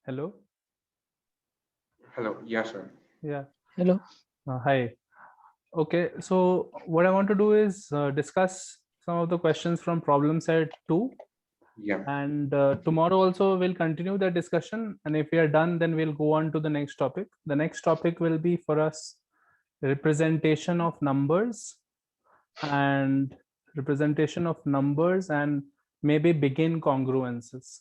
Hello. Hello. Yeah, sir. Yeah. Hello. Hi. Okay. So what I want to do is discuss some of the questions from problem set 2, Yeah. and tomorrow also we'll continue the discussion. And if we are done, then we'll go on to the next topic. The next topic will be for us representation of numbers and maybe begin congruences.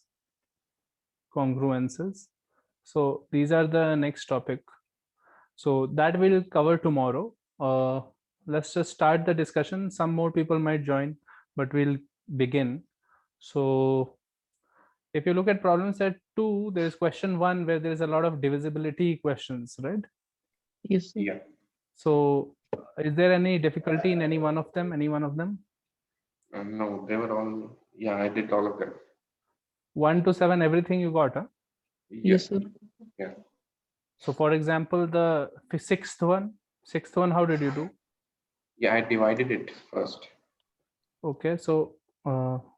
So these are the next topic. So that we'll cover tomorrow. Let's just start the discussion. Some more people might join, but we'll begin. So if you look at problem set 2, there is question 1 where there is a lot of divisibility questions, right? Yes, sir. Yeah. So is there any difficulty in any one of them? No, they were all. Yeah, I did all of them. 1 to 7, everything you got, huh? Yes, sir. Yeah. So for example, the sixth one, how did you do? Yeah, I divided it first. Okay, so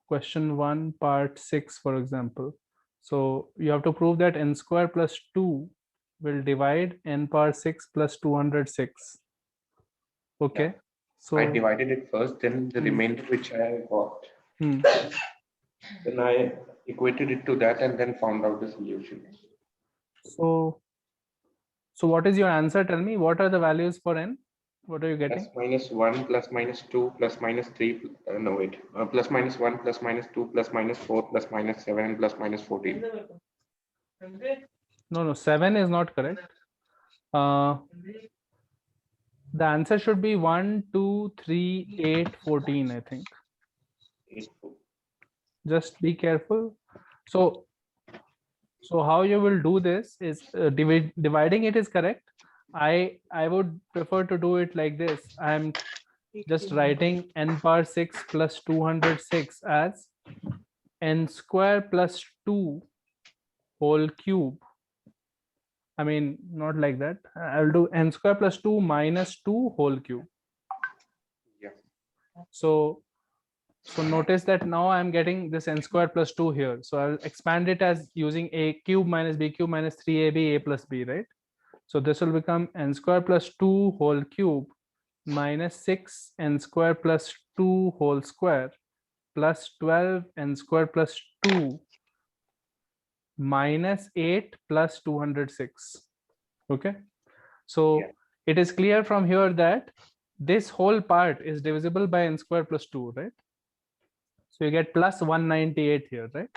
question 1, part 6, for example. So you have to prove that n square plus 2 will divide n power 6 plus 206. Okay, Yeah. so I divided it first, then the remainder which I got, hmm. then I equated it to that and then found out the solution. So what is your answer? Tell me, what are the values for n? What are you getting? Plus minus 1, plus minus 2, plus minus 3, no wait, plus minus 1, plus minus 2, plus minus 4, plus minus 7, and plus minus 14. No, 7 is not correct. The answer should be 1, 2, 3, 8, 14, I think. 8, 4. Just be careful. So how you will do this is dividing it is correct. I would prefer to do it like this. I'm just writing n power 6 plus 206 as n square plus 2 whole cube. I mean, not like that. I'll do n square plus 2 minus 2 whole cube. Yeah. So notice that now I'm getting this n square plus 2 here. So I'll expand it as using a cube minus b cube minus 3ab a plus b, right? So this will become n square plus 2 whole cube minus 6 n square plus 2 whole square plus 12 n square plus 2 minus 8 plus 206. Okay. So Yeah. it is clear from here that this whole part is divisible by n square plus 2, right? So you get plus 198 here, right?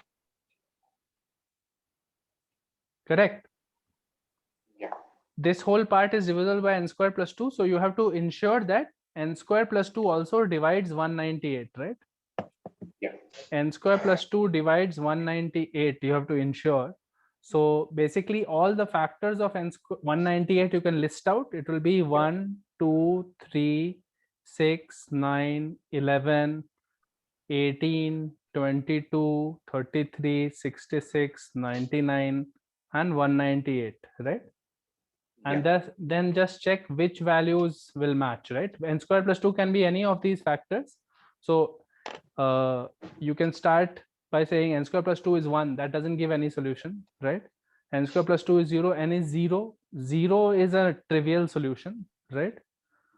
Correct. Yeah. This whole part is divisible by n square plus 2. So you have to ensure that n square plus 2 also divides 198, right? Yeah. N square plus 2 divides 198. You have to ensure. So basically all the factors of 198 you can list out. It will be 1, 2, 3, 6, 9, 11, 18, 22, 33, 66, 99, and 198, right? And then just check which values will match, right? N square plus 2 can be any of these factors. So you can start by saying n square plus 2 is 1. That doesn't give any solution, right? N square plus 2 is 0. N is 0. 0 is a trivial solution, right?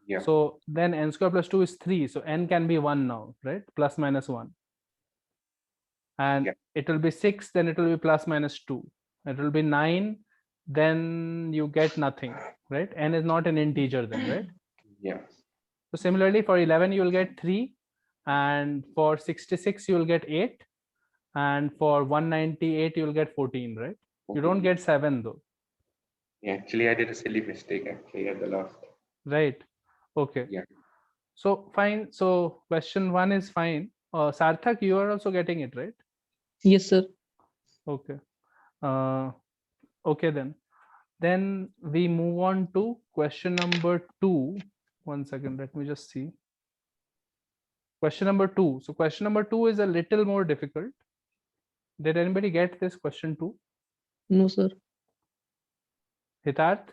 Yeah. So then n square plus 2 is 3. So n can be 1 now, right? Plus minus 1. And it will be 6, then it will be plus minus 2. It will be 9, then you get nothing, right? N is not an integer then, right? Yeah. So similarly for 11 you will get 3, and for 66 you will get 8, and for 198 you will get 14, right? You don't get 7 though. Yeah, actually I did a silly mistake actually at the last. Right. Okay. Yeah. So fine. So question 1 is fine. Sarthak, you are also getting it, right? Yes, sir. Okay. Okay then. Then we move on to question number 2. One second, let me just see. Question number 2. So question number 2 is a little more difficult. Did anybody get this question 2? No, sir. Hitarth?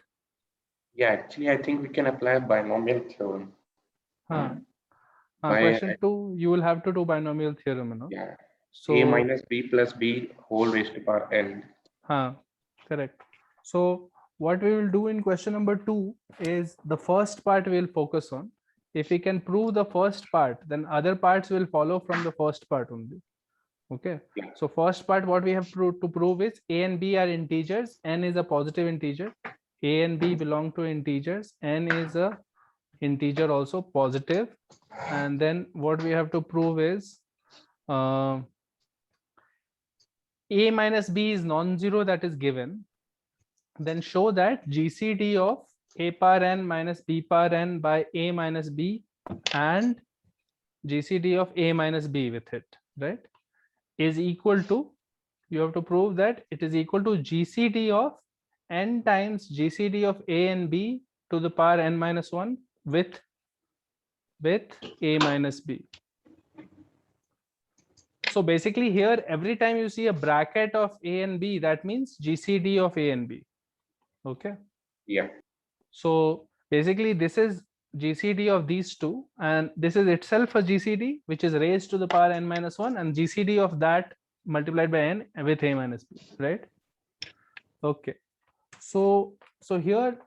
Yeah, actually I think we can apply binomial theorem. Question 2, you will have to do binomial theorem, you know? Yeah. So A minus B plus B whole raised to power n. Correct. So what we will do in question number 2 is the first part we will focus on. If we can prove the first part, then other parts will follow from the first part only. Okay. Yeah. So first part, what we have to prove is a and b are integers. N is a positive integer. A and b belong to integers. N is a integer also positive. And then what we have to prove is a minus b is non-zero, that is given. Then show that GCD of a power n minus b power n by a minus b and GCD of a minus b with it, right, is equal to, you have to prove that it is equal to GCD of n times GCD of a and b to the power n minus 1 with a minus b. So basically here, every time you see a bracket of a and b, that means GCD of a and b. Okay. Yeah. So basically this is GCD of these two, and this is itself a GCD which is raised to the power n minus 1, and GCD of that multiplied by n with a minus b, right? Okay. So here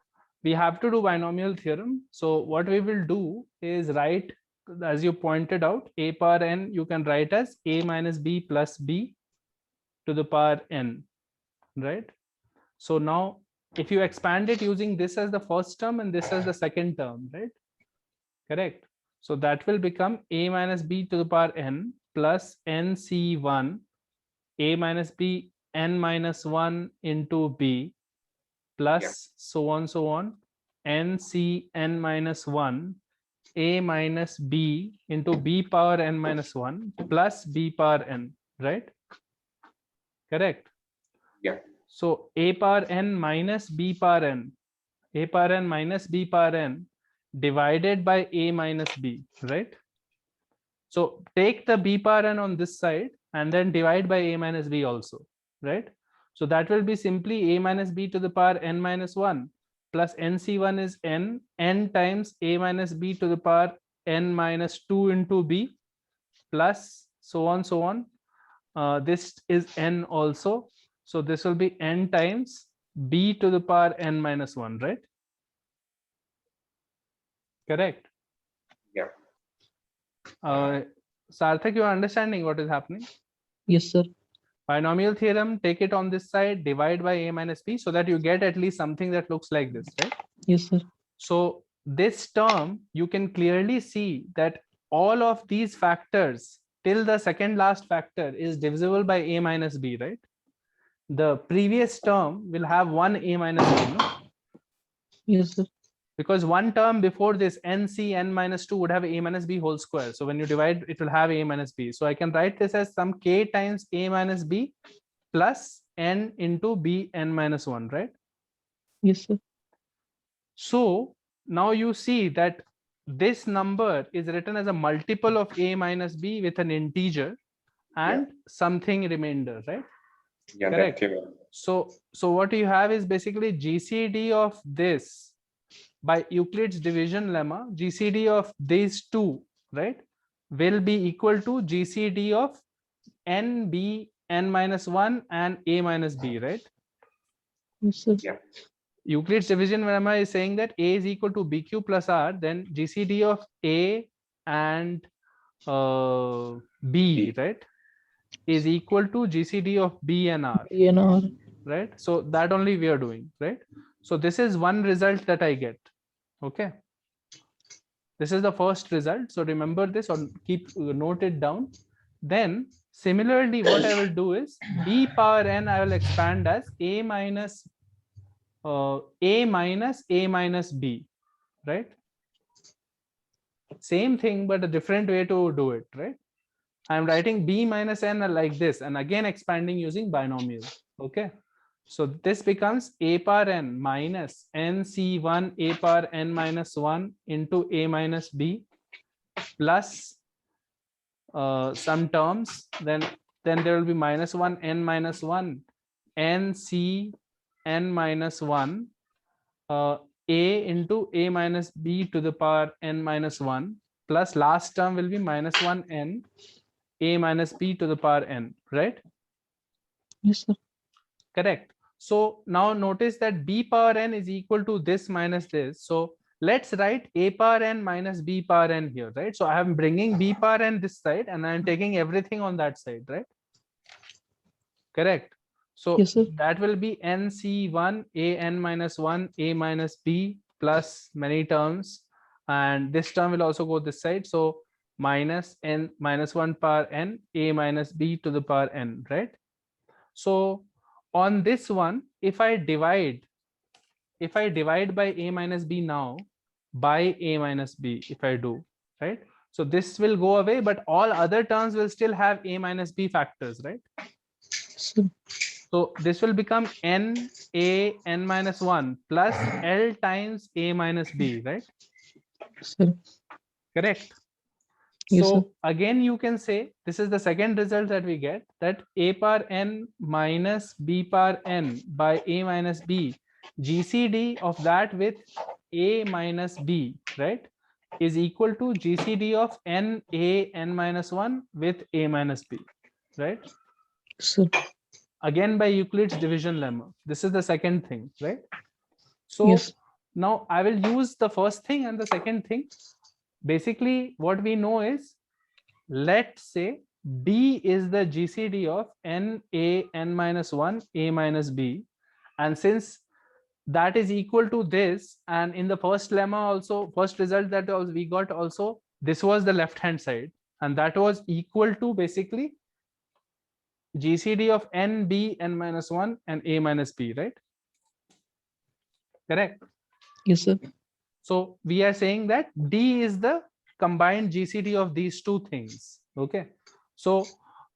we have to do binomial theorem. So what we will do is write, as you pointed out, a power n you can write as a minus b plus b to the power n, right? So now if you expand it using this as the first term and this as the second term, right? Correct. So that will become a minus b to the power n plus nc1 a minus b n minus 1 into b plus so on nc n minus 1 a minus b into b power n minus 1 plus b power n, right? Correct. Yeah. So a power n minus b power n, a power n minus b power n divided by a minus b, right? So take the b power n on this side and then divide by a minus b also, right? So that will be simply a minus b to the power n minus 1 plus nc1 is n times a minus b to the power n minus 2 into b plus so on. This is n also. So this will be n times b to the power n minus 1, right? Correct. Yeah. Sarthak, you are understanding what is happening? Yes, sir. Binomial theorem, take it on this side, divide by a minus b so that you get at least something that looks like this, right? Yes, sir. So this term, you can clearly see that all of these factors till the second last factor is divisible by a minus b, right? The previous term will have one a minus b, no? Yes, sir. Because one term before this nc n minus 2 would have a minus b whole square. So when you divide, it will have a minus b. So I can write this as some k times a minus b plus n into b n minus 1, right? Yes, sir. So now you see that this number is written as a multiple of a minus b with an integer and something remainder, right? Yeah. Correct. That's it. So what you have is basically GCD of this by Euclid's division lemma, GCD of these two, right, will be equal to GCD of nb n minus 1 and a minus b, right? Yes, sir. Yeah. Euclid's division lemma is saying that a is equal to bq plus r, then GCD of a and b, right, is equal to GCD of b and r, ENR. right? So that only we are doing, right? So this is one result that I get. Okay, this is the first result. So remember this or keep note it down. Then similarly, what I will do is b power n I will expand as a minus a minus b, right? Same thing, but a different way to do it, right? I'm writing b minus n like this and again expanding using binomial. Okay. So this becomes a power n minus nc1 a power n minus 1 into a minus b plus some terms. Then there will be minus 1 n minus 1 nc n minus 1 a into a minus b to the power n minus 1 plus last term will be minus 1 n a minus b to the power n, right? Yes, sir. Correct. So now notice that b power n is equal to this minus this. So let's write a power n minus b power n here, right? So I am bringing b power n this side and I am taking everything on that side, right? Correct. So Yes, sir. that will be nc1 a n minus 1 a minus b plus many terms, and this term will also go this side. So minus n minus 1 power n a minus b to the power n, right? So on this one, if I divide by a minus b now by a minus b, if I do, right? So this will go away, but all other terms will still have a minus b factors, right? Sir. So this will become n a n minus 1 plus l times a minus b, right? Sir. Correct. Yes, sir. So again, you can say this is the second result that we get, that a power n minus b power n by a minus b, GCD of that with a minus b, right, is equal to GCD of n a n minus 1 with a minus b, right? Sir. Again by Euclid's division lemma. This is the second thing, right? So Yes. now I will use the first thing and the second thing. Basically, what we know is, let's say D is the GCD of n a n minus 1 a minus b, and since that is equal to this, and in the first lemma also, first result that we got also, this was the left hand side, and that was equal to basically GCD of n b n minus 1 and a minus b, right? Correct. Yes, sir. So we are saying that D is the combined GCD of these two things. Okay. So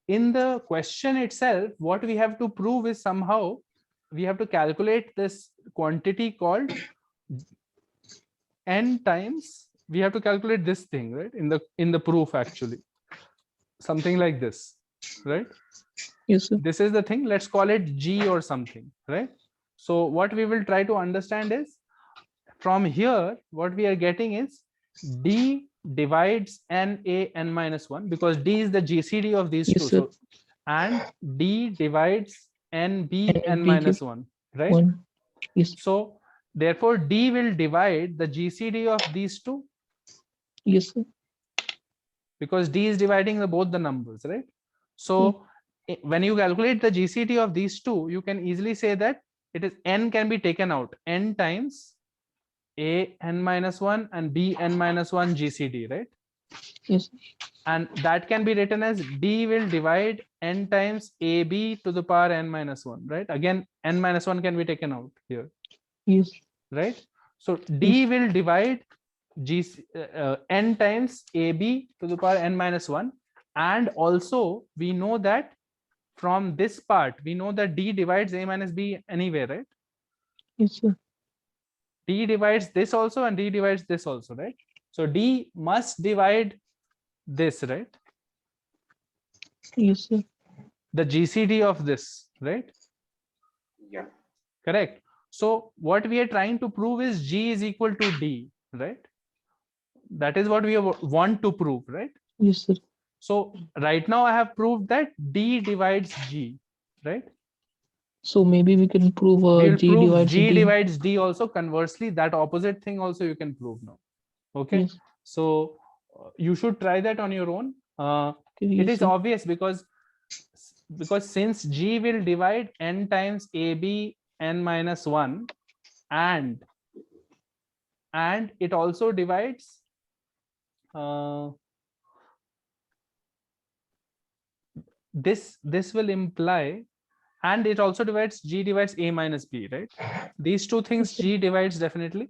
in the question itself, what we have to prove is somehow we have to calculate this quantity called n times. We have to calculate this thing, right? In the proof, actually, something like this, right? Yes, sir. This is the thing. Let's call it G or something, right? So what we will try to understand is, from here, what we are getting is D divides n a n minus 1, because D is the GCD of these Yes, two. sir. So, and D divides n b N n B minus 1, right? One. Yes. So therefore D will divide the GCD of these two, Yes, sir. because D is dividing both the numbers, right? So when you calculate the GCD of these two, you can easily say that it is n can be taken out, n times a n minus 1 and b n minus 1 GCD, right? Yes. And that can be written as D will divide n times ab to the power n minus 1, right? Again, n minus 1 can be taken out here, Yes. right? So D Yes. will divide n times ab to the power n minus 1, and also we know that from this part we know that D divides a minus b anyway, right? Yes, sir. D divides this also and D divides this also, right? So D must divide this, right? Yes, sir. The GCD of this, right? Yeah. Correct. So what we are trying to prove is G is equal to D, right? That is what we want to prove, right? Yes, sir. So right now I have proved that D divides G, right? So maybe we can prove We will G prove divides G D. divides D also. Conversely, that opposite thing also you can prove now. Okay. Yes. So you should try that on your own. Okay, It yes, is sir. obvious because since G will divide n times AB n minus 1, and it also divides this will imply, and it also divides, G divides A minus B, right? These two things Yes, sir. G divides definitely,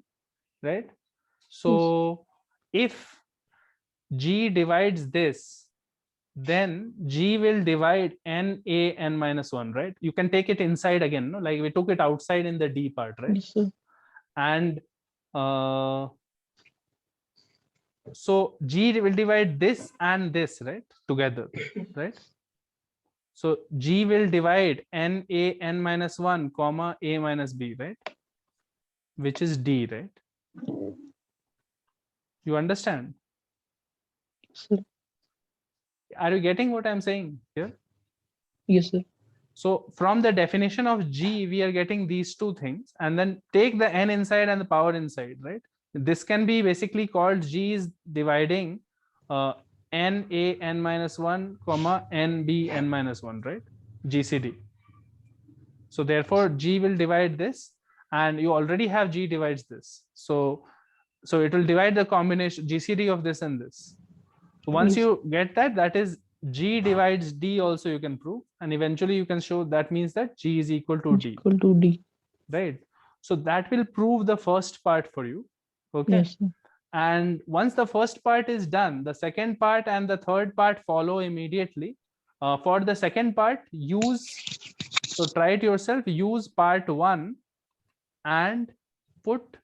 right? So if G divides this, then G will divide n a n minus 1, right? You can take it inside again, no? Like we took it outside in the D part, right? Yes, sir. And so G will divide this and this, right, together, right? So G will divide n a n minus 1 comma a minus b, right, which is D, right? You understand? Sir. Are you getting what I'm saying here? Yes, sir. So from the definition of G, we are getting these two things, and then take the n inside and the power inside, right? This can be basically called G is dividing n a n minus 1 comma n b n minus 1, right? GCD. So therefore G will divide this, and you already have G divides this. So it will divide the combination GCD of this and this. So once Yes. you get that, that is G divides D also you can prove, and eventually you can show that means that G is equal to D, Equal to D. right? So that will prove the first part for you. Okay. Yes, sir. And once the first part is done, the second part and the third part follow immediately. For the second part, so try it yourself, use part 1 and put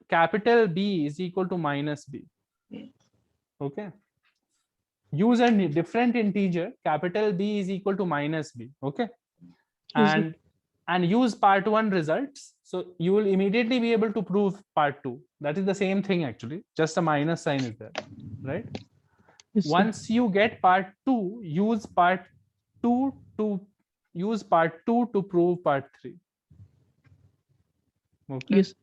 capital B is equal to minus B. Okay. Use a different integer, capital B is equal to minus B. Okay. Yes, sir. And use part 1 results. So you will immediately be able to prove part 2. That is the same thing actually, just a minus sign is there, right? Yes, sir. Once you get part 2, use part 2 to prove part 3. Okay. Yes.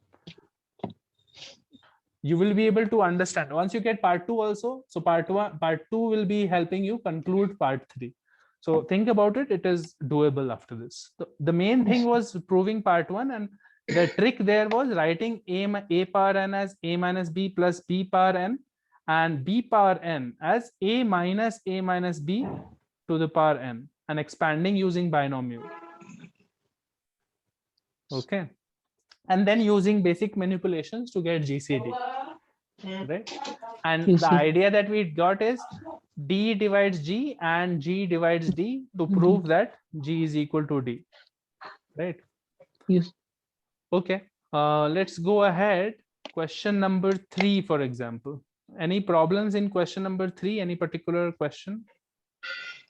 You will be able to understand once you get part 2 also. So part 2 will be helping you conclude part 3. So think about it, it is doable after this. The main thing was proving part 1, and the trick there was writing a power n as a minus b plus b power n, and b power n as a minus b to the power n, and expanding using binomial. Okay. And then using basic manipulations to get GCD, right? And Yes, the sir. idea that we got is D divides G and G divides D to prove that G is equal to D, right? Yes. Okay. Let's go ahead. Question number 3, for example. Any problems in question number 3? Any particular question?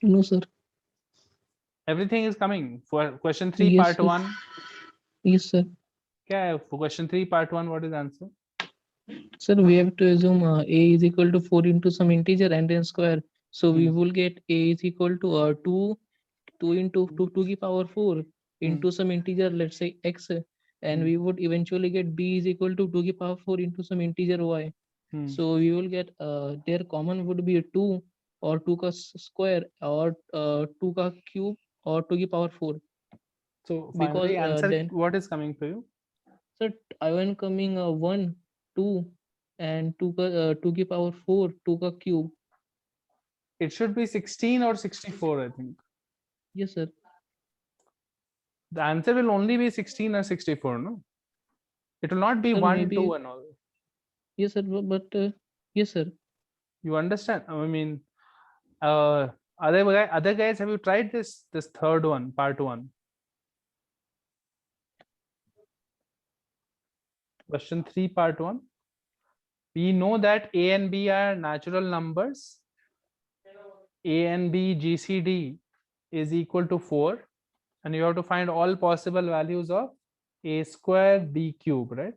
No, sir. Everything is coming for question 3, Yes, part sir. 1. Yes, sir. Okay, for question 3, part 1, what is the answer? Sir, we have to assume a is equal to 4 into some integer and then square. So we will get a is equal to 2 into 2 to the power 4 into some integer, let's say x, and we would eventually get b is equal to 2 the power 4 into some integer y. So we will get their common would be 2 or 2 ka square or 2 ka cube or 2 the power 4. So Because, finally answer, then- what is coming for you? So I1 coming 1, 2 and 2 the power 4, 2 ka cube. It should be 16 or 64, I think. Yes, sir. The answer will only be 16 or 64, no? It will not be Sir, 1, maybe- 2 and all. Yes, sir. But yes, sir. You understand? I mean, other guys, have you tried this third one, part 1? Question 3, part 1. We know that A and B are natural numbers. A and B GCD is equal to 4, and you have to find all possible values of A square B cube, right?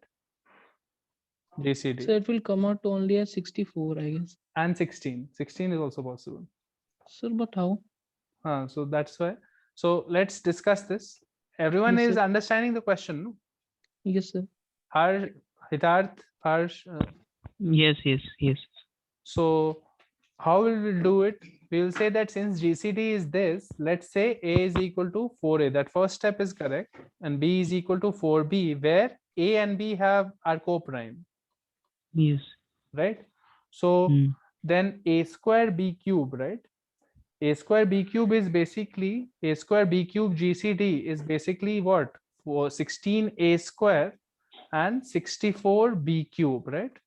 GCD. So it will come out only as 64, I guess. And 16. 16 is also possible. Sir, but how? So that's why. So let's discuss this. Everyone Yes, is sir. understanding the question, no? Yes, sir. Harsh, Hitarth, Harsh. Yes. So how will we do it? We will say that since GCD is this, let's say A is equal to 4A. That first step is correct. And B is equal to 4B, where A and B are co-prime, Yes. right? So Mm. then A square B cube, right? A square B cube is basically A square B cube GCD is basically what? For 16A square and 64B cube, right?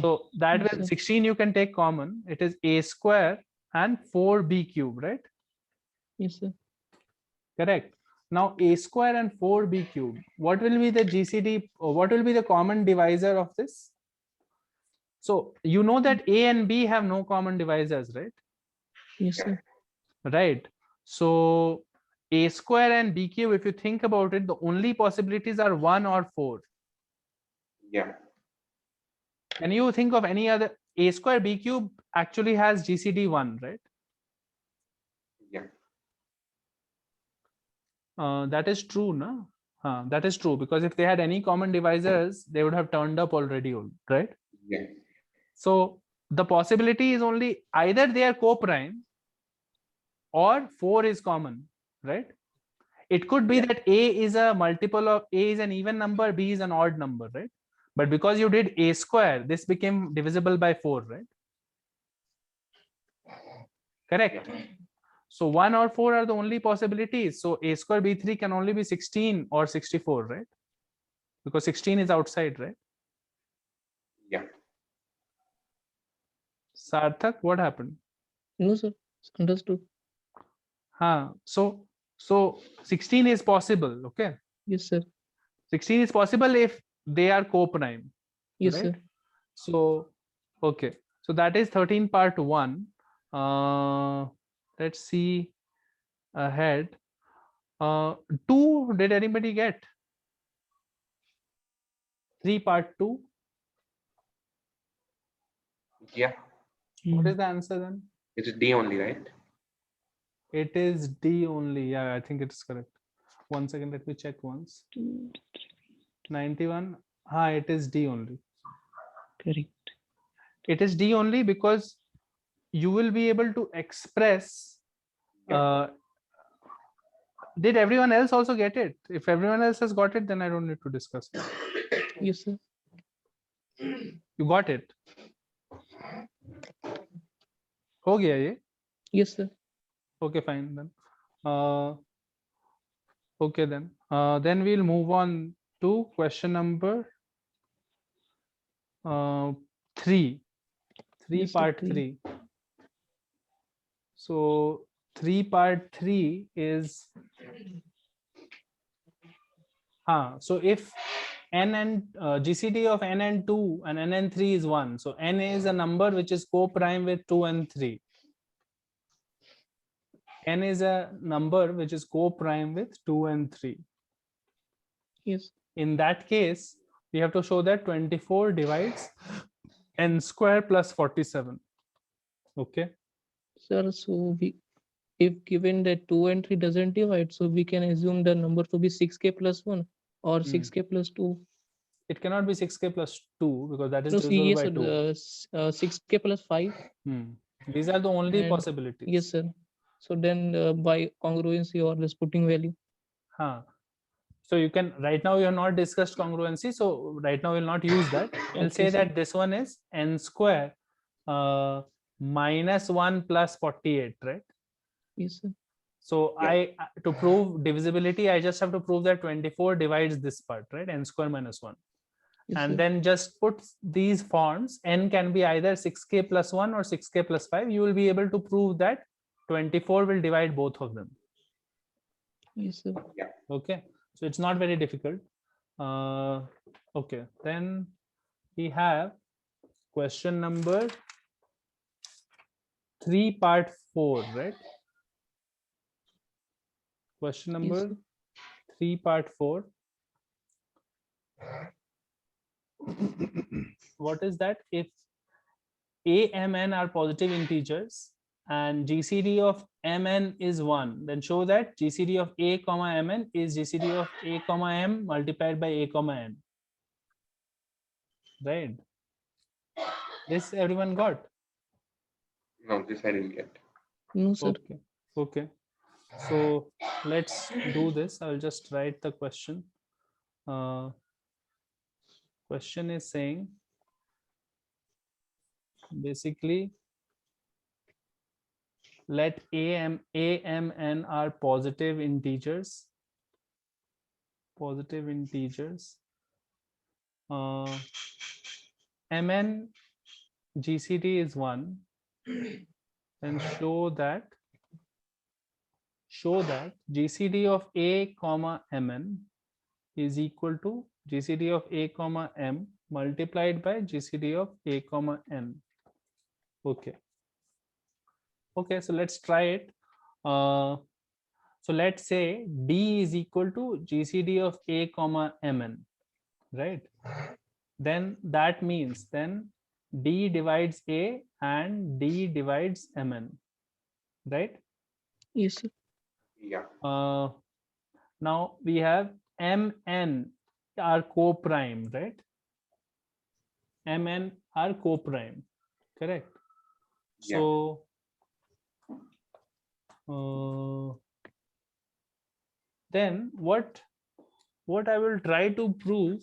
So that Yes, will sir. 16 you can take common. It is A square and 4B cube, right? Yes, sir. Correct. Now A square and 4B cube. What will be the GCD? Or what will be the common divisor of this? So you know that A and B have no common divisors, right? Yes, sir. Right. So A square and B cube, if you think about it, the only possibilities are 1 or 4. Yeah. Can you think of any other? A square B cube actually has GCD 1, right? Yeah. That is true, no? That is true, because if they had any common divisors, they would have turned up already, right? Yeah. So the possibility is only either they are co-prime or 4 is common, right? It could be Yeah. that A is a multiple of A is an even number, B is an odd number, right? But because you did A square, this became divisible by 4, right? Correct. Yeah. So 1 or 4 are the only possibilities. So A square B3 can only be 16 or 64, right? Because 16 is outside, right? Yeah. Sarthak, what happened? No, sir. Understood. So 16 is possible, okay? Yes, sir. 16 is possible if they are co-prime, Yes, right? sir. So, okay. So that is 13 part 1. Let's see ahead. 2, did anybody get? 3 part 2. Yeah. What is the answer then? It's D only, right? It is D only. Yeah, I think it is correct. 1 second, let me check once. 91. It is D only. Correct. It is D only because you will be able to express. Did everyone else also get it? If everyone else has got it, then I don't need to discuss it. Yes, sir. You got it? हो गया ये? Yes, sir. Okay, fine then. Okay then. Then we'll move on to question number 3. Yes, sir, Part three. 3. So part 3 is so if n and GCD of n and 2 and n and 3 is 1, so n is a number which is co-prime with 2 and 3. N is a number which is co-prime with 2 and 3. Yes. In that case, we have to show that 24 divides n square plus 47. Okay. Sir, so if given that 2 and 3 doesn't divide, so we can assume the number to be 6k plus 1 or 6k plus 2. It cannot be 6k plus 2 because that is No, see, divisible yes, by 2. 6k plus 5. These are the only And- possibilities. Yes, sir. So then by congruency or the splitting value. So you can, right now we have not discussed congruency, so right now we'll not use that. We'll Okay, say sir. that this one is n square minus 1 plus 48, right? Yes, sir. So Yeah. to prove divisibility, I just have to prove that 24 divides this part, right? N square minus 1. Yes, And sir. then just put these forms. N can be either 6k plus 1 or 6k plus 5. You will be able to prove that 24 will divide both of them. Yes, sir. Okay, so it's not very difficult. Okay, then we have question number 3 part 4, right? Question Yes, number sir. 3 part 4. What is that? If a, m, n are positive integers and GCD of mn is 1, then show that GCD of a comma mn is GCD of a comma m multiplied by a comma n. Right? This everyone got? No, this I didn't get. No, sir. Okay. So let's do this. I'll just write the question. Question is saying basically let a, m, n are positive integers. Mn GCD is 1, and show that GCD of a comma mn is equal to GCD of a comma m multiplied by GCD of a comma n. Okay, so let's try it. So let's say D is equal to GCD of a comma mn, right? Then that means then D divides a and D divides mn, right? Yes, sir. Yeah. Now we have Mn are co-prime, right? Mn are co-prime, correct? Yeah. So then what I will try to prove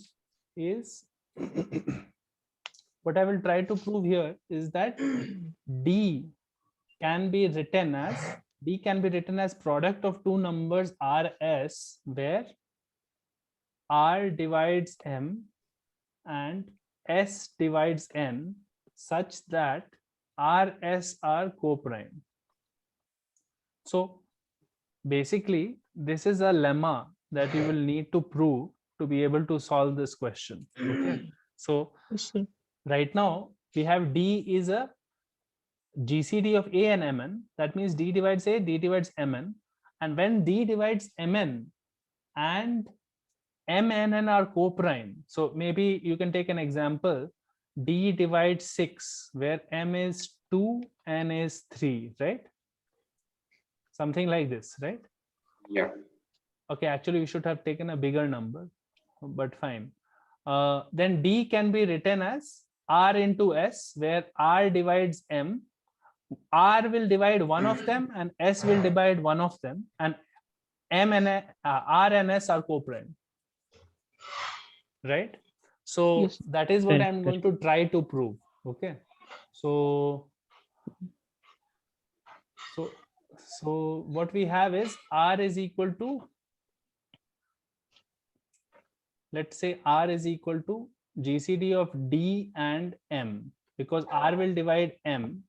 is what I will try to prove here is that D can be written as product of two numbers Rs, where R divides M and S divides N, such that Rs are co-prime. So basically, this is a lemma that you will need to prove to be able to solve this question. Okay. So Yes, sir. right now we have D is a GCD of A and Mn. That means D divides A, D divides Mn. And when D divides Mn and Mn are co-prime, so maybe you can take an example. D divides 6, where M is 2, N is 3, right? Something like this, right? Yeah. Okay, actually we should have taken a bigger number, but fine. Then D can be written as R into S, where R divides M. R will divide one of them and S will divide one of them, and M and R and S are co-prime, right? So Yes. that is what Correct, I'm going to try to prove. Okay. So what we have is R is equal to, let's say R is equal to GCD of D and M, because R will divide M,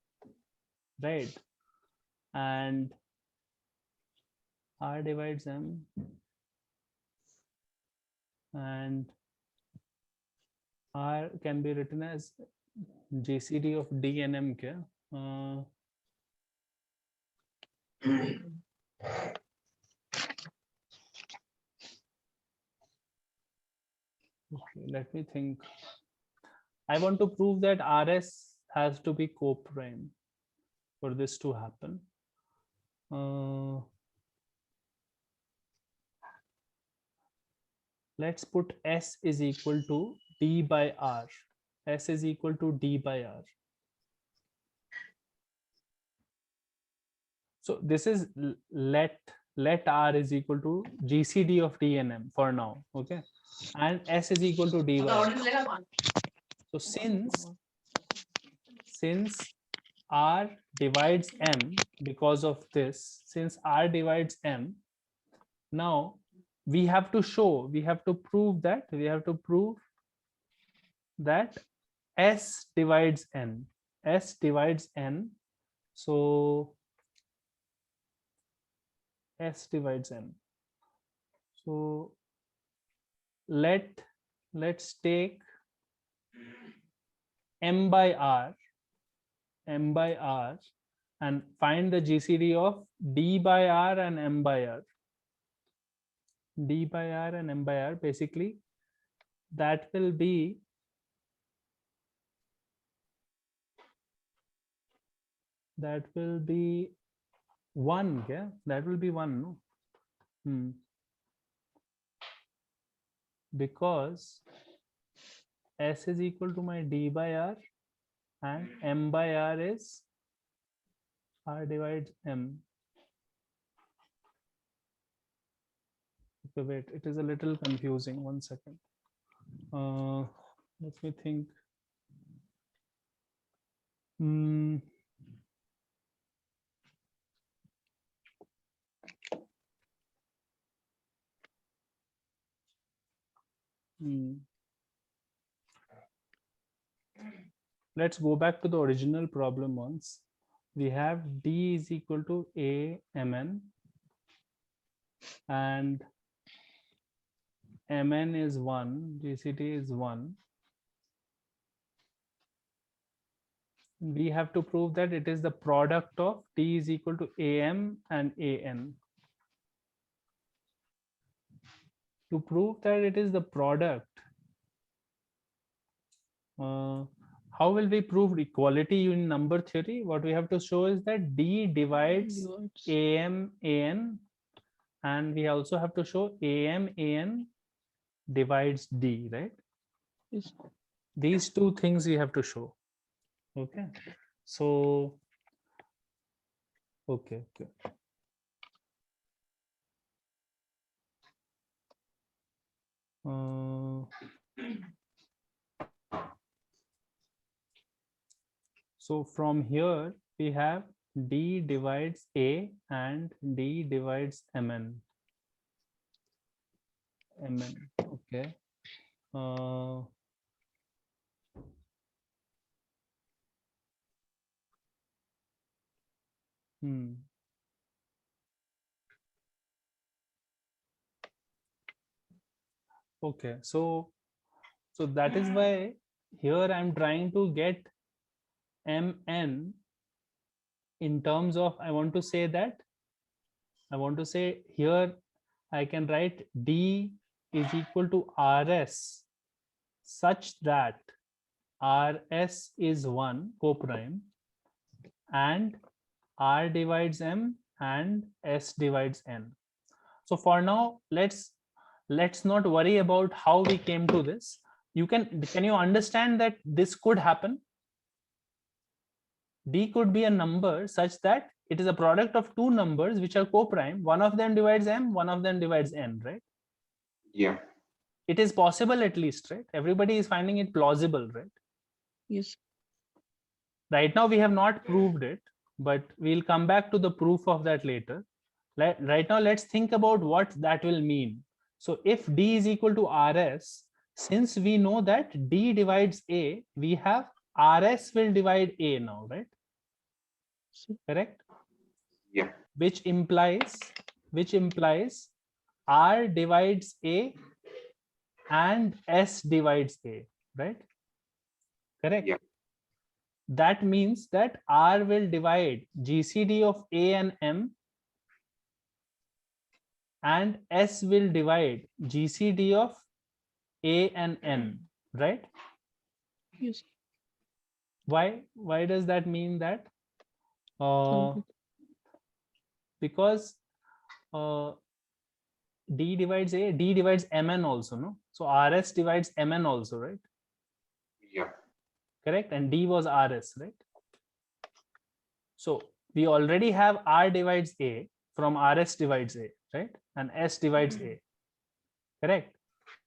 right? And R divides M, and R can be written as GCD of D and M. Okay, let me think. I want to prove that RS has to be co-prime for this to happen. Let's put S is equal to D by R. S is equal to D by R. So this is let R is equal to GCD of D and M for now. Okay. And S is equal to D by R. So since R divides M, because of this, since R divides M, now we have to prove that S divides N. S divides N. So S divides N. So let's take M by R and find the GCD of D by R and M by R. D by R and M by R, basically that will be one. Yeah, that will be one, no? Because S is equal to my D by R and M by R is R divides M. Okay, wait, it is a little confusing. 1 second. Let me think. Let's go back to the original problem once. We have D is equal to A Mn and Mn is 1, GCD is 1. We have to prove that it is the product of D is equal to AM and AN. To prove that it is the product, how will we prove equality in number theory? What we have to show is that D divides AM AN and we also have to show an divides D, right? Yes. These two things we have to show. Okay. So, okay. So from here we have D divides A and D divides Mn. Okay. Okay, so that is why here I'm trying to get Mn in terms of, I want to say here I can write D is equal to Rs such that Rs is 1 coprime and R divides M and S divides N. So for now, let's not worry about how we came to this. Can you understand that this could happen? D could be a number such that it is a product of two numbers which are coprime. One of them divides M, one of them divides N, right? Yeah. It is possible at least, right? Everybody is finding it plausible, right? Yes. Right now we have not proved it, but we'll come back to the proof of that later. Right now, let's think about what that will mean. So if D is equal to Rs, since we know that D divides A, we have Rs will divide A now, right? Correct? Yeah. Which implies R divides A and S divides A, right? Correct? Yeah. That means that R will divide GCD of A and M, and S will divide GCD of A and N, right? Yes. Why does that mean that? Because D divides A, D divides Mn also, no? So Rs divides Mn also, right? Yeah. Correct? And D was Rs, right? So we already have R divides A from Rs divides A, right? And S divides A. Correct?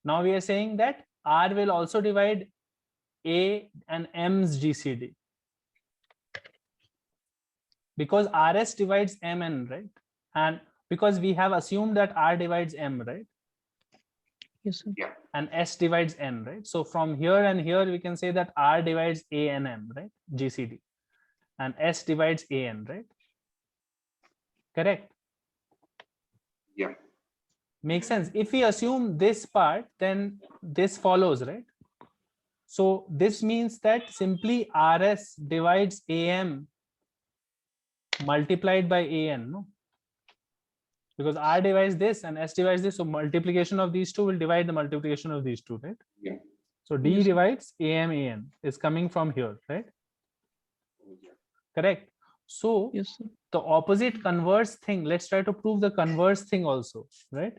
Now we are saying that R will also divide A and M's GCD. Because Rs divides Mn, right? And because we have assumed that R divides M, right? Yes, sir. Yeah. And S divides N, right? So from here and here, we can say that R divides A and M, right? GCD. And S divides AN, right? Correct? Yeah. Makes sense. If we assume this part, then this follows, right? So this means that simply Rs divides AM multiplied by AN, no? Because R divides this and S divides this, so multiplication of these two will divide the multiplication of these two, right? Yeah. So D Yes, sir. divides AM AN is coming from here, right? Yeah. Correct. So Yes, sir. the opposite converse thing, let's try to prove the converse thing also, right?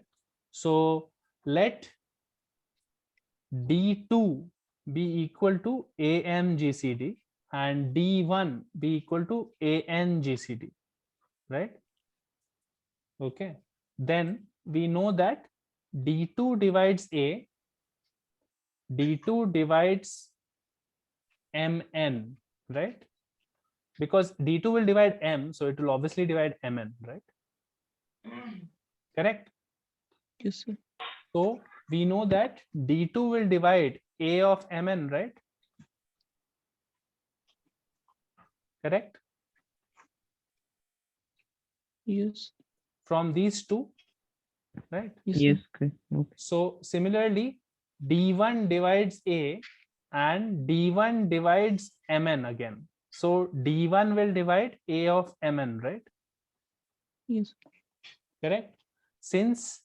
So let D2 be equal to AM GCD and D1 be equal to AN GCD, right? Okay. Then we know that D2 divides A, D2 divides MN, right? Because D2 will divide M, so it will obviously divide MN, right? Correct? Yes, sir. So we know that D2 will divide A of Mn, right? Correct? Yes. From these two, right? Yes, Yes. sir. Okay. Okay. So similarly, D1 divides A and D1 divides Mn again. So D1 will divide A of Mn, right? Yes. Correct? Since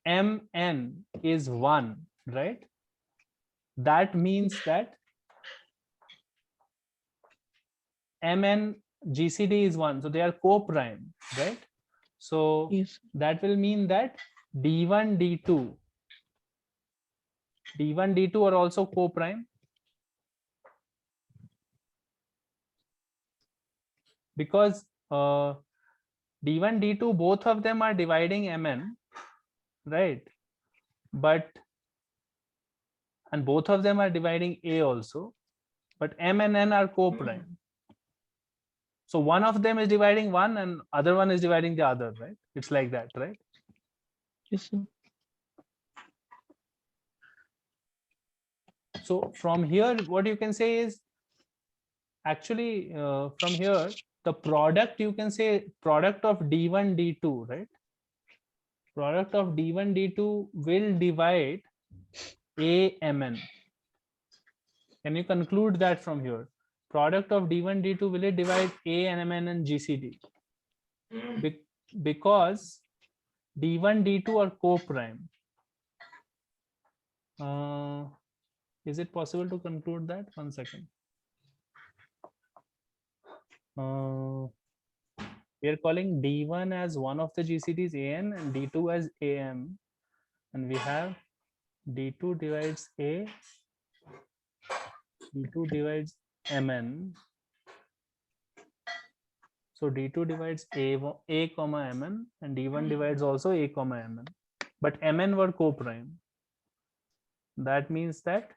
Mn is 1, right? That means that Mn GCD is 1, so they are co-prime, right? So Yes. that will mean that D1, D2 are also co-prime, because D1, D2, both of them are dividing Mn, right? And both of them are dividing A also, but M and N are co-prime. So one of them is dividing one and other one is dividing the other, right? It's like that, right? Yes, sir. So from here, what you can say is, actually from here, the product, you can say product of D1, D2, right? Product of D1, D2 will divide AMN. Can you conclude that from here? Product of D1, D2 will it divide AMN and GCD? Because D1, D2 are co-prime. Is it possible to conclude that? 1 second. We are calling D1 as one of the GCDs AN and D2 as AM, and we have D2 divides A, D2 divides MN. So D2 divides A comma MN, and D1 divides also A comma MN, but MN were co-prime. That means that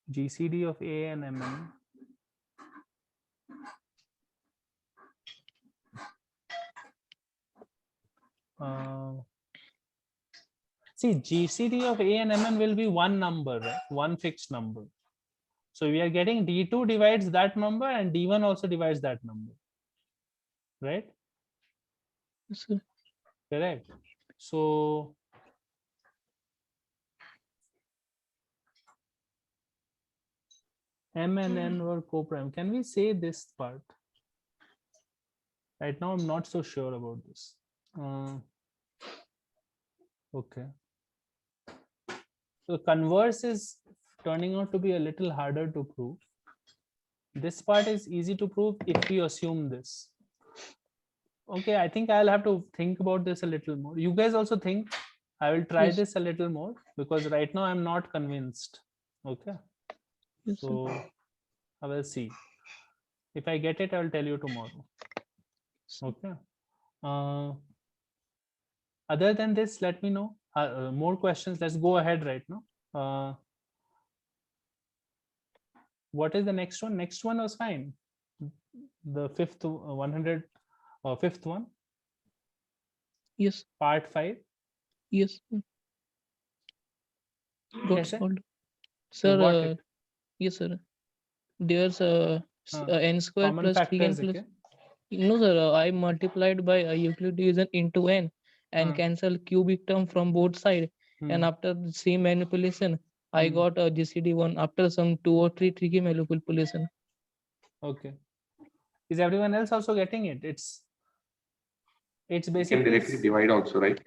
GCD of A and MN see, GCD of A and MN will be one number, right? One fixed number. So we are getting D2 divides that number and D1 also divides that number, right? Yes, sir. Correct. So M and N were co-prime. Can we say this part? Right now, I'm not so sure about this. Okay. So converse is turning out to be a little harder to prove. This part is easy to prove if we assume this. Okay, I think I'll have to think about this a little more. You guys also think. I will try Yes. this a little more, because right now I'm not convinced. Okay. Yes, sir. So I will see. If I get it, I will tell you tomorrow. Okay. Other than this, let me know. More questions. Let's go ahead right now. What is the next one? Next one was fine. The fifth 100 fifth one, Yes. part 5. Yes. Sir. Got Yes, sir. solved. You Sir, got it. yes, sir. There's n square Common plus 3n factors. plus. Okay. No, sir. I multiplied by Euclid division into n and cancel cubic term from both sides. And after the same manipulation, I got a GCD1 after some 2 or 3 tricky manipulation. Okay. Is everyone else also getting it? It's You can basically directly divide also, right?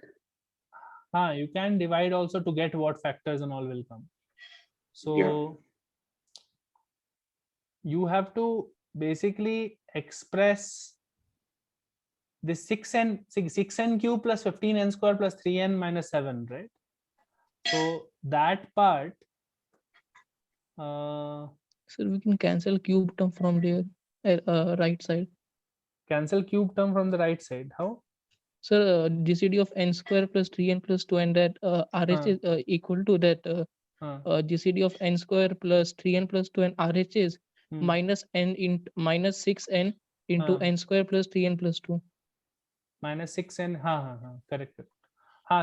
you can divide also to get what factors and all will come. So you have to basically express this 6n cube plus 15n square plus 3n minus 7, right? So that part, Sir, we can cancel cube term from there, right side. cancel cube term from the right side. How? Sir, GCD of n square plus 3n plus 2, and that RH is equal to that GCD of n square plus 3n plus 2, and RH is minus n in minus 6n into n square plus 3n plus 2. Minus 6n. Correct.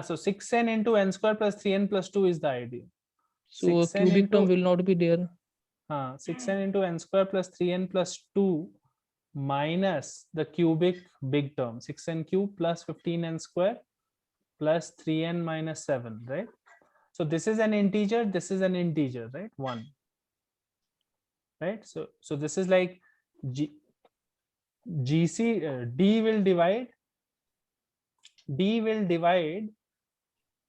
So 6n into n square plus 3n plus 2 is the idea. So cubic term will not be there. 6n into n square plus 3n plus 2 minus the cubic big term, 6n cube plus 15n square plus 3n minus 7, right? So this is an integer, this is an integer, right? 1. Right? So this is like D will divide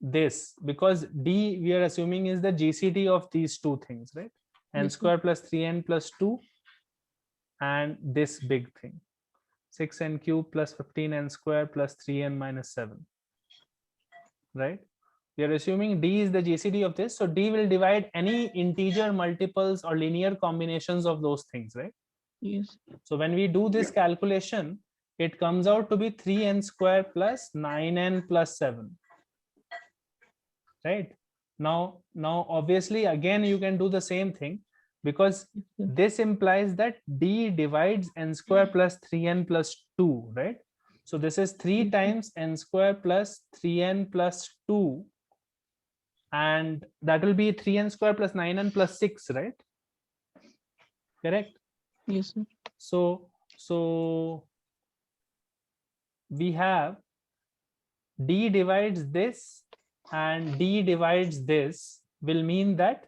this, because D we are assuming is the GCD of these two things, right? n Yes, sir. square plus 3n plus 2, and this big thing, 6n cube plus 15n square plus 3n minus 7, right? We are assuming D is the GCD of this, so D will divide any integer multiples or linear combinations of those things, right? Yes. So when we do this calculation, it comes out to be 3n square plus 9n plus 7, right? Now obviously again you can do the same thing, because Yes, sir. this implies that D divides n square plus 3n plus 2, right? So this is 3 Mhm. times n square plus 3n plus 2, and that will be 3n square plus 9n plus 6, right? Correct. Yes, sir. So we have D divides this and D divides this will mean that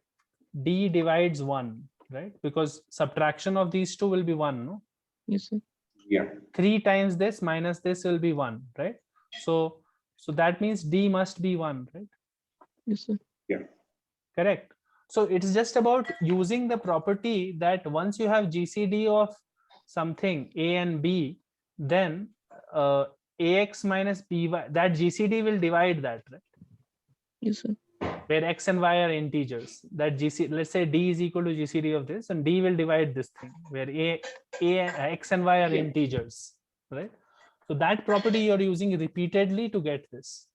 D divides 1, right? Because subtraction of these two will be 1, no? Yes, sir. Yeah. 3 times this minus this will be 1, right? So that means D must be 1, right? Yes, sir. Correct. So it's just about using the property that once you have GCD of something A and B, then AX minus BY, that GCD will divide that, right? Yes, sir. Where X and Y are integers. That let's say D is equal to GCD of this, and D will divide this thing where X and Y are Yeah. integers, right? So that property you're using repeatedly to get this.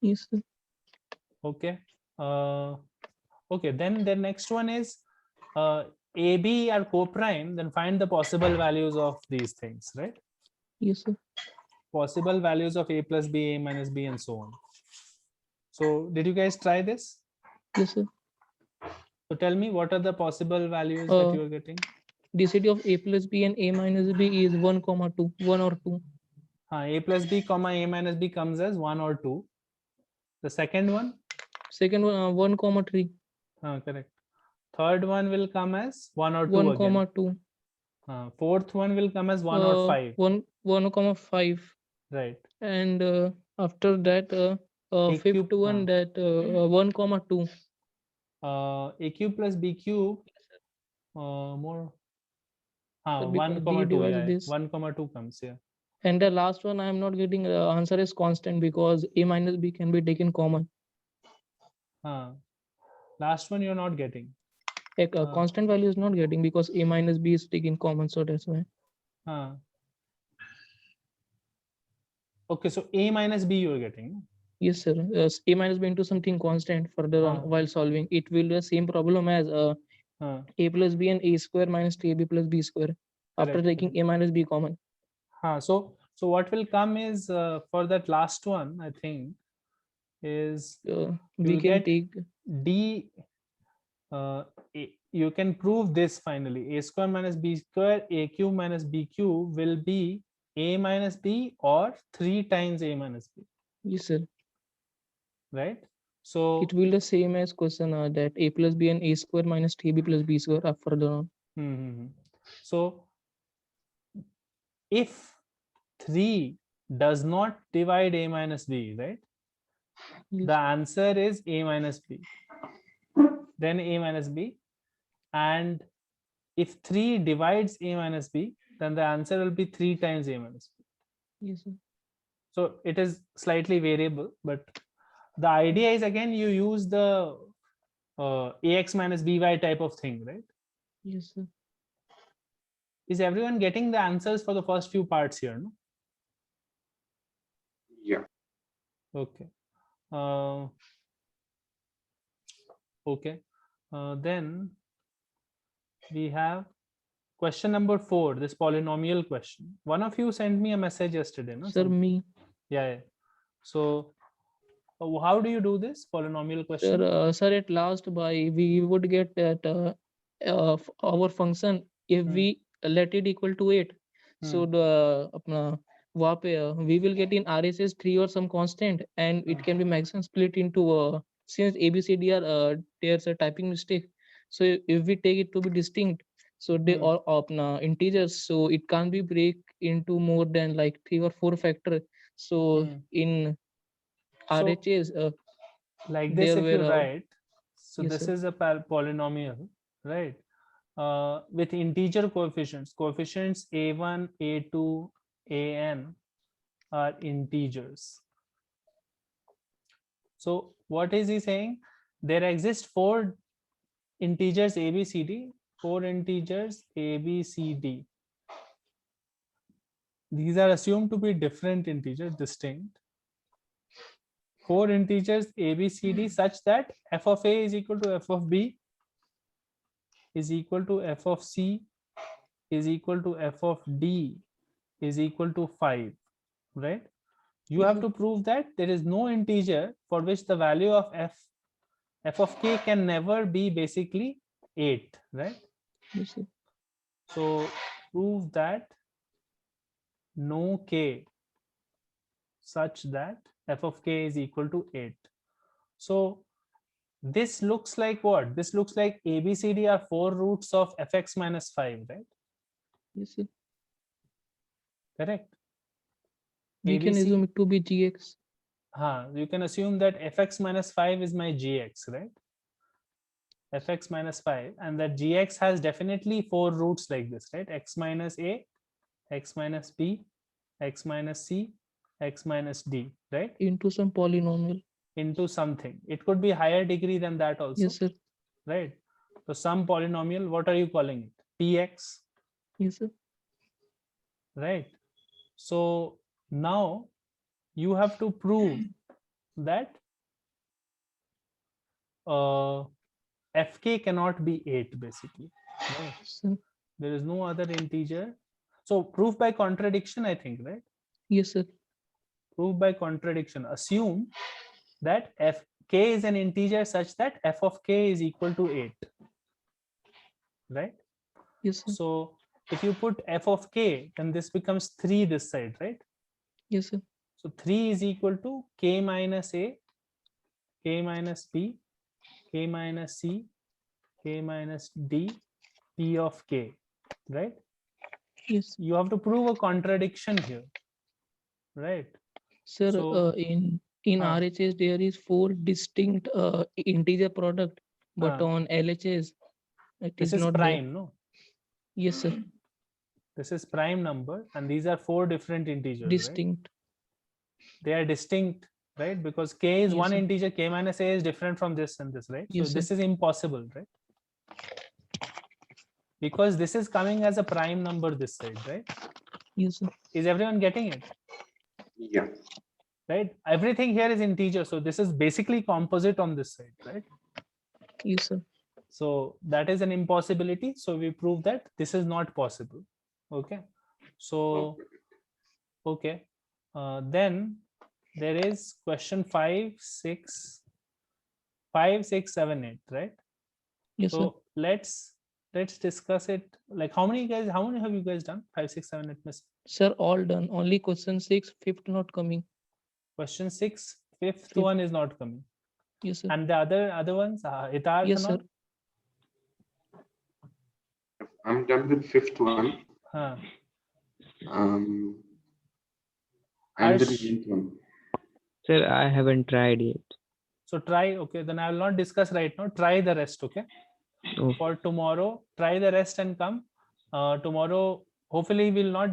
Yes, sir. Okay. Okay, then the next one is AB are co-prime, then find the possible values of these things, right? Yes, sir. Possible values of A plus B, A minus B, and so on. So did you guys try this? Yes, sir. So tell me, what are the possible values that you are getting? GCD of A plus B and A minus B is 1, 2, 1 or 2. A plus B comma A minus B comes as 1 or 2. The second one? Second one, 1, 3. Correct. Third one will come as 1 or 2 1, again. 2. Fourth one will come as 1 or 5. 1, 5. Right. And after that, A fifth cube, one, that 1, 2. A cube plus B cube, more. So 1 because comma D 2, divides yeah, this. 1 comma 2 comes here. And the last one, I am not getting answer is constant because A minus B can be taken common. Last one you're not getting. A constant value is not getting because A minus B is taken common, so that's why. Okay, so A minus B you're getting. Yes, sir. A minus B into something constant further on while solving. It will be the same problem as A plus B and A square minus 3AB plus B square after Correct, taking A minus B common. So what will come is for that last one, I think, is we will can get take D. You can prove this finally. A square minus B square, A cube minus B cube will be A minus B or 3 times A minus B. Yes, sir. Right? So it will the same as question that A plus B and A square minus 3B plus B square up further on. So if 3 does not divide A minus B, right? Yes. The answer is A minus B. Then A minus B. And if 3 divides A minus B, then the answer will be 3 times A minus B. Yes, sir. So it is slightly variable, but the idea is again you use the AX minus BY type of thing, right? Yes, sir. Is everyone getting the answers for the first few parts here? No? Yeah. Okay. Okay. Then we have question number 4, this polynomial question. One of you sent me a message yesterday, no? Sir, me. Yeah. So how do you do this polynomial question? Sir, at last we would get that our function if we let it equal to 8. So the we will get in RHS 3 or some constant, and it can be maximum split into since ABCD are there's a typing mistake. So if we take it to be distinct, so they are integers, so it can't be break into more than like 3 or 4 factor. So in RHS like this, if you write, so yes, this sir. is a polynomial, right? With integer coefficients, a1, a2, an are integers. So what is he saying? There exist 4 integers a, b, c, d, 4 integers a, b, c, d. These are assumed to be different integers, distinct. 4 integers a, b, c, d such that f of a is equal to f of b is equal to f of c is equal to f of d is equal to 5, right? You have to prove that there is no integer for which the value of f of k can never be basically 8, right? Yes, sir. So prove that no k such that f of k is equal to 8. So this looks like what? This looks like a, b, c, d are 4 roots of fx minus 5, right? Yes, sir. Correct. We can ABC assume it to be gx. You can assume that fx minus 5 is my gx, right? Fx minus 5, and that gx has definitely 4 roots like this, right? X minus a, x minus b, x minus c, x minus d, right? Into some polynomial. Into something. It could be higher degree than that also, Yes, sir. right? So some polynomial, what are you calling it? Px, Yes, sir. right? So now you have to prove that fk cannot be 8 basically, right? Sir. There is no other integer. So proof by contradiction, I think, right? Yes, sir. Proof by contradiction. Assume that k is an integer such that f of k is equal to 8, right? Yes, sir. So if you put f of k, then this becomes 3 this side, right? Yes, sir. So 3 is equal to k minus a, k minus b, k minus c, k minus d, p of k, right? Yes, You have to prove a contradiction here, right? sir. So In RHS there is 4 distinct integer product, but on LHS it this is is not prime, there. no? Yes, sir. This is prime number, and these are 4 different integers, right? Distinct. They are distinct, right? Because k is Yes, one sir. integer, k minus a is different from this and this, right? So Yes, sir. this is impossible, right? Because this is coming as a prime number this side, right? Yes, sir. Is everyone getting it? Yeah. Right? Everything here is integer, so this is basically composite on this side, right? Yes, sir. So that is an impossibility. So we prove that this is not possible. Okay. So okay. Then there is question 5, 6, 7, 8, right? Yes, sir. So let's discuss it. Like how many have you guys done? 5, 6, 7, 8 miss. Sir, all done. Only question 6, 5th not coming. Question 6, 5th Fifth. one is not coming. Yes, sir. And the other ones, Hitarth Yes, and all? sir. I'm done with 5th one. Huh. And the Harsh? 9th one. Sir, I haven't tried yet. So try, okay, then I will not discuss right now. Try the rest, okay? Oh, For tomorrow, try the rest and come. Tomorrow, hopefully we'll not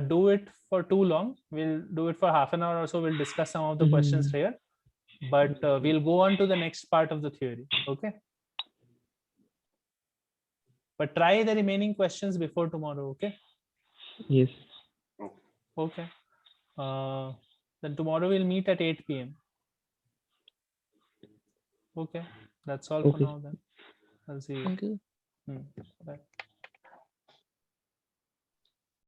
do it for too long. We'll do it for half an hour or so. We'll discuss some of the questions here. But we'll go on to the next part of the theory, okay? But try the remaining questions before tomorrow, okay? yes. Okay. Then tomorrow we'll meet at 8 p.m. Okay, that's all for Okay. now then. I'll see you. Thank you. Bye.